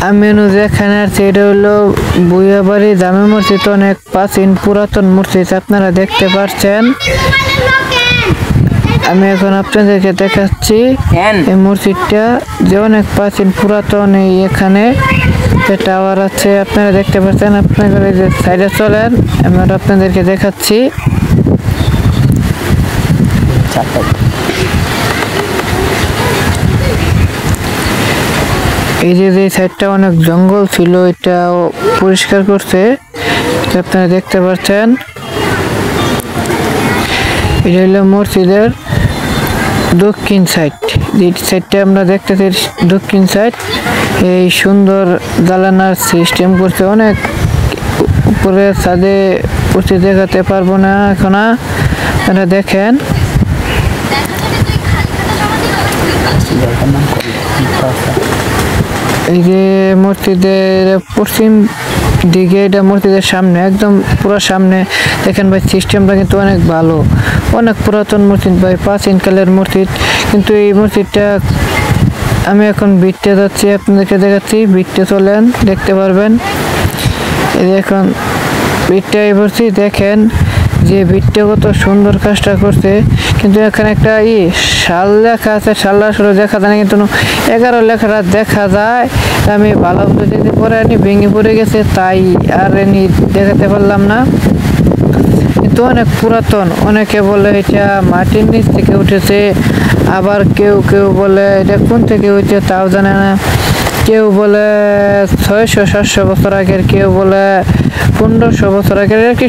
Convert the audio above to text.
আমি যেখানে আছি এটা হলো বুইয়াবাড়ি জামে মসজিদ, অনেক প্রাচীন পুরাতন মসজিদ আপনারা দেখতে পাচ্ছেন। আমি এখন আপনাদেরকে দেখাচ্ছি এই মসজিদটা যে অনেক প্রাচীন পুরাতন। এখানে টাওয়ার আছে আপনারা দেখতে পাচ্ছেন। আপনাদের যে সাইডে চলেন, আমি আপনাদেরকে দেখাচ্ছি। এই যে সাইডটা অনেক জঙ্গল ছিল, এটা পরিষ্কার করছে আপনারা দেখতে পাচ্ছেন। এটা হলো মসজিদের দক্ষিণ সাইড, যে সাইডটা আমরা দেখতেছি দক্ষিণ সাইড। এই সুন্দর জ্বালানার সিস্টেম করছে, অনেক উপরে ছাদে উঠে দেখাতে পারবো না এখন, আপনারা দেখেন। এই যে মসজিদের পশ্চিম দিকে, এটা মসজিদের সামনে, একদম পুরো সামনে দেখেন ভাই। সিস্টেমটা কিন্তু অনেক ভালো, অনেক পুরাতন মসজিদ ভাই, প্রাচীনকালের মসজিদ। কিন্তু এই মসজিদটা আমি এখন ভিড়তে যাচ্ছি, আপনাদেরকে দেখাচ্ছি। ভিড়তে চলেন, দেখতে পারবেন। এই এখন ভিড়টা বলছি, দেখেন যে ভিড়টা কত সুন্দর কাজটা করছে। কিন্তু এখানে একটা সাল লেখা আছে, সাল আসলে দেখা যায় না, কিন্তু 11 লেখাটা দেখা যায়। আমি ভালো যদি পরে আনি ভেঙে পড়ে গেছে, তাই আর এনি দেখাতে পারলাম না। কিন্তু অনেক পুরাতন, অনেকে বলে এটা মাটির নিচ থেকে উঠেছে, আবার কেউ কেউ বলে এটা কোন থেকে হয়েছে তাও জানে না। কেউ বলে 600-700 বছর আগের, কেউ বলে 1500 বছর আগের, আর কি।